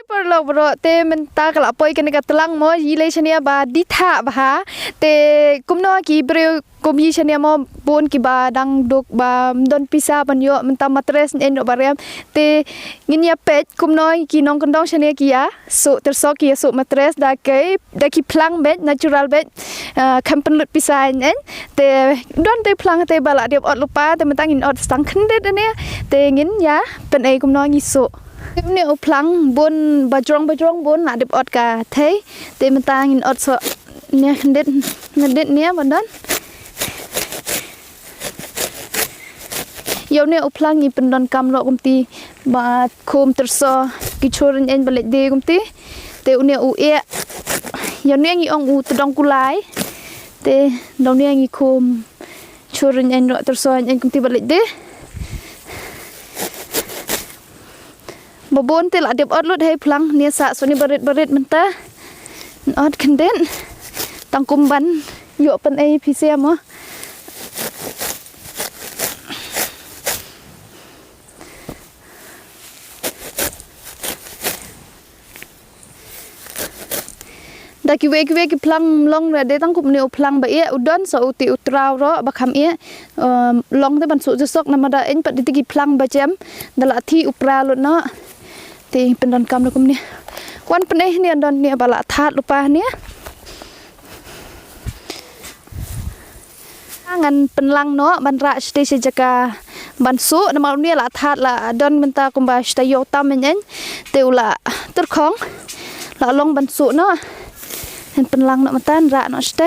perlu bro te menta kalau poi kena katelang mo yile chania ba ditha ba te kumno ki bre komi chania mo bon ki ba dang dok ba don pisa banyo menta matres en barem te nginya pet kumno ki nong kondong chania ki ya so terso ki so matres da ki plang bet natural bet kampen lut pisa en te don te plang te bala dia ot lupa te menta ngin ot stang khendet ne te ngin ya pen ei kumno ngi soนี่อุพลังบนบะจงบนหนาเด็บอดกาเทเตมันตางินอดสเนี่ยเด็ดเนี่ยบันนั้นยาวเนี่ยอุพลังนี่เป็นดอนกำโลกุมตีบาโคมตรซอกิชวนเอ็นบเล็ดดีกุมตีเตอุเนี่ยอุเอะยาวเนี่ยงีองอุตดองกุไลเตดองเนี่ยงีโคมชวนเอ็นโรตรซอเอ็นกุมตีบเล็ดดีบบนเตละเด็บอดลุดให้พลังเนี่ยสะส่วนนี้บริดมันตาอดคันเด่นตังกุมบันโยเป็นไอพีเซียมดากิเวกิพลังลงเลยได้ตั้งกุมเนียวพลังแบบเออุดรสอุติอุตราวรบักคำเอลงได้บรรจุจะซกนำมาได้เอ็นปฏิกิพลังแบบเจมดละที่อุปราลุเนาะตีเป็นดอนกำลังกุมเนี่ยวันเป็นเนี่ยดอนเนี่ยบละธาตุลุปาเนี่ยงั้นเป็นลังเนาะบรรราชเตชิจกาบรรสุนมาเนี่ยละธาตุละดอนมันตากุมบาสตโยตามมันยันเตวละตุรของละลงบรรสุเนาะเห็นเป็นลังเนาะมันต้านระเนาะสเต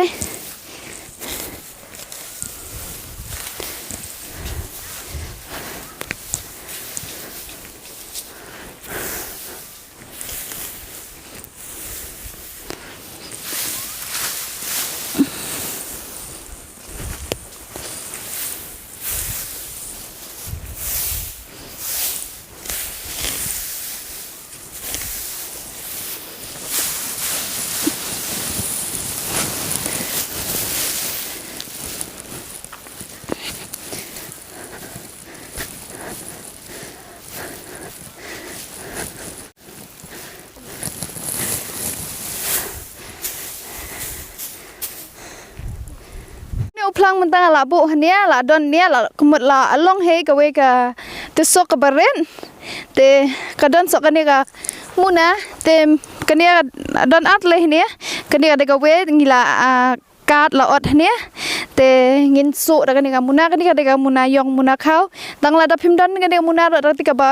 พลังมันตั้งละบุหันเนี้ยละดอนเนี้ยละกมดละล่องเฮกเวกตสกบเรนเตกดอนสกันเนี้ยกมูนะเตกันเนี้ยดอนอัดเลยเนี้ยกันเนี้ยเด็กเวงีละกาดละอดเนี้ยเตงินสุกันเนี้ยมูนะกันเนี้ยเด็กมูนายองมูนะเขาตั้งละดับพิมดอนกันเนี้ยมูนะรถติกบะ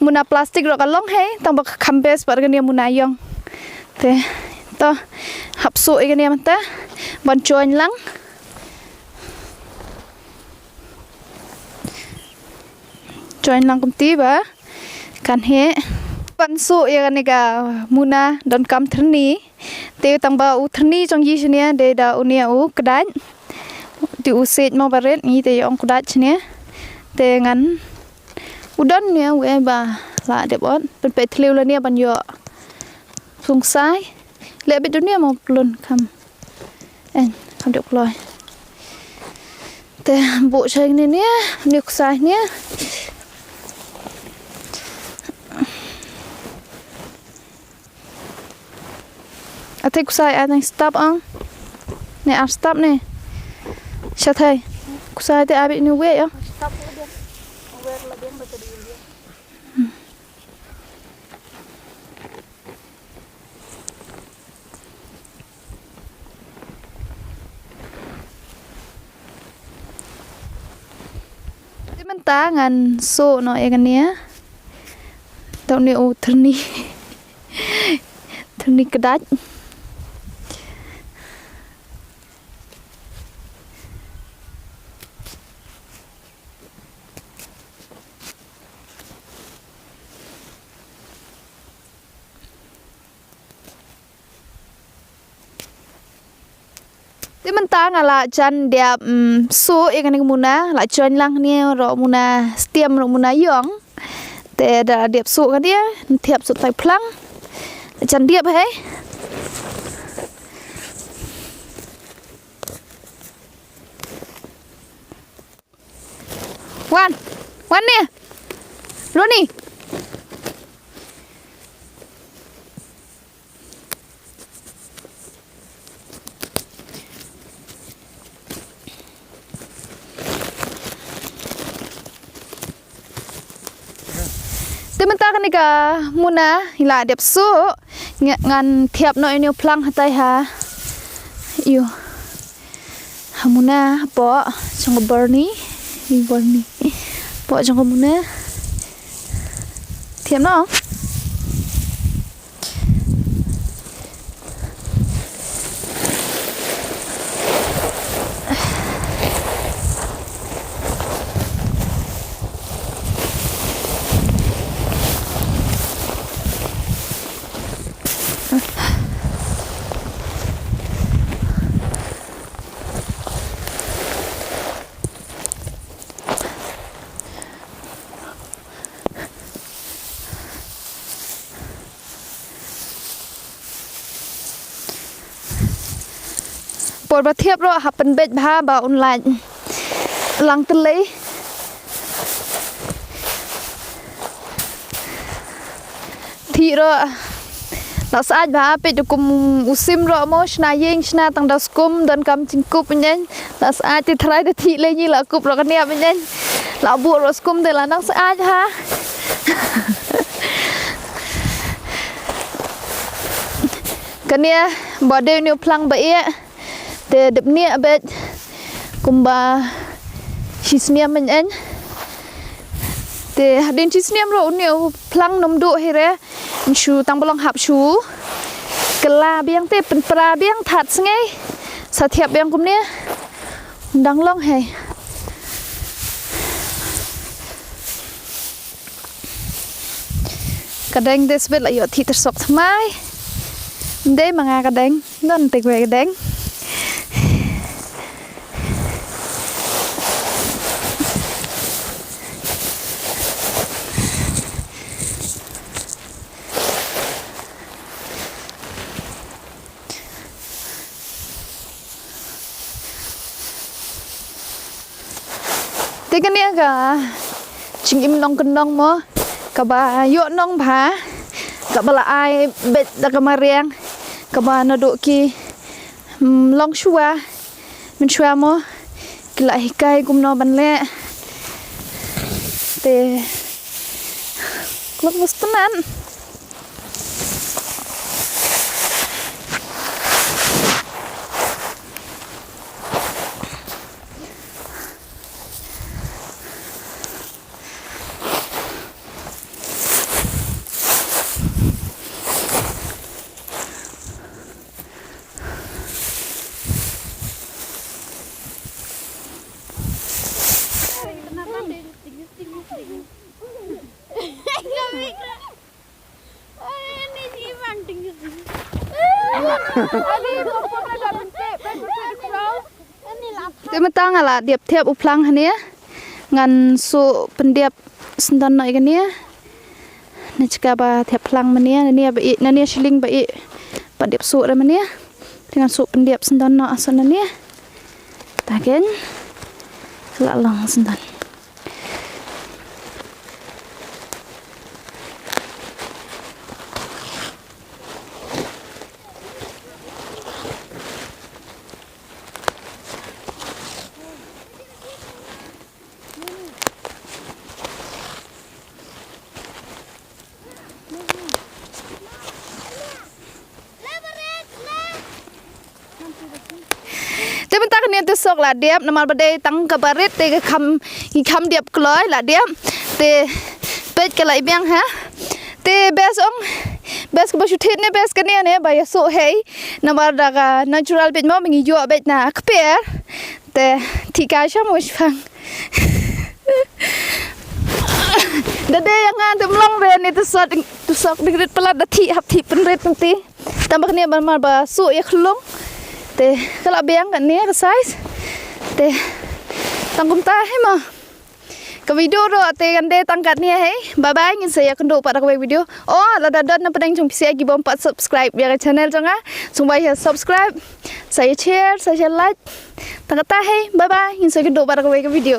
มูนะพลาสติกรถกันล่องเฮตั้งบักคัมเบสปะกันเนี้ยมูนายองเตต่อหับสุกันเนี้ยมันตาบอลจวนลังจอยนังกุมตีบะกันเฮปันสุยกันนี่กะมูนาดอนกำทนีเตตังบาอุทนีจงยีชเนียเดดาอุเนียอุกระดานติอุเซตมาบาร์เรตนี่เตยองกระดานชเนียเตงันอุดอนเนียเวบาละเด็บอดเป็นเป็ดทะเลแล้วเนี่ยบันยอสงสัยเละไปดูเนี่ยมาปลุนคำคำเด็กลอยแต่บุเชงเนี่ยนิกสายเนี่ยอาทิตย์กุศลอะไรสต็อปอ่ะเนี่ยสต็อปเนี่ยใช่ไหมกุศลที่อาบินิวเวอ่ะที่มันตางันโซ่หน่อยกันเนี้ยตอนนี้โอ้ทนี่กระดาษที่มันต่างอะไรจันเดียบสู้เองกันมุนะหลายจนลังเนี่ยรอมุนะเตรียมรอมุนะยองแต่เดียบสู้กันเนี่ยเทียบสุดไฟพลังจันเดียบให้วันเนี่ยรู้นี่ kan ni ka muna hila dep su ngan thiap no ini plang hatai ha iyo hamuna po jong berni po jong muna thiap noปวดประเทียบรอหับเป็นเบ็ดผ้าบ่าออนไลน์หลังตะเลยทีรอเราสะอาดบ้าเป็ดกุมอุซิมรอโมชนาเยงชนาตังดาวสกุมเดินกำจิงกุบเป็นยันเราสะอาดติดทลายติดทีเลยยี่เรากุบเรากันเนี่ยเป็นยันเราบวชรสกุมเดี๋ยวเรานั่งสะอาดฮะกันเนี่ยบ่เดียวนิวพลังไปเอะแต่เด็บเนี่ยเบ็ดกุมบาชิสเนียมันเองแต่เดินชิสเนียมเราเนี่ยพลังนมดุให้เร่ชูตังบลองหับชูกลาเบียงเตเป็นปลาเบียงถัดไงสะเทียบเบียงกุมเนี่ยดังล่องให้กระเด้งเดสเบ็ดละหยดที่ตะสกทำไมได้มางากระเด้งนั่นติดไว้กระเด้งแต่กันเนี่ยก็จิงอิมน้องกันน้องมั้งกับบายอน้องผากับบละไอเบ็ดตะกมาเรียงกับบานดุกีลองชัวมันชัวมั้งกิลาฮิกายกุมนอบันเล่แต่กลับมุสตันนั้นแต่มันตั้งอะไรเดียบเทียบอุพลังฮันเนี้ยงานสุเป็นเดียบสันดอนหน่อยกันเนี้ยนี่จะกบเทียบพลังมันเนี้ยเนี่ยไปอีกนั่นเนี่ยชิลิงไปอีกปัดเดียบสุอะไรมันเนี้ยที่งานสุเป็นเดียบสันดอนหน่อยสันนั่นเนี้ยตาเก่งละลองสันดอนแต่มันตั้งเนี่ยตัวสกละเดียบน้ำมันบดตั้งกับบริษแต่คำเดียบกลอยละเดียบแต่เป็ดกันไหลเบียงฮะแต่เบสกับชุดเทนเนี่ยเบสกันเนี่ยใบโซ่เฮยน้ำมันดากา natural เป็ดมั่งมีอยู่เป็ดน่ะขเปียแต่ที่กายชอบมุชฟังเดี๋ยวยังงานทำลองเรียนเนี่ยตัวสกดึกๆประหลาดที่หับที่เป็นเร็ดตั้งทีแต่บางเนี่ยมันมาบ่สู้ยักษ์ลงแต่ก็ละเบียงกันเนี่ยก็ไซส์แต่ตั้งกุมตาให้มากับวิดีโอรอแต่กันเดตั้งกันเนี่ยให้บายบายยินเสียกันดูpada ke video oh lada dan na pedang jom pisi lagi bompat subscribe biar channel jangan supaya ya subscribe saya share saya like tang kata hey bye byeยินเสียกันดูpada ke video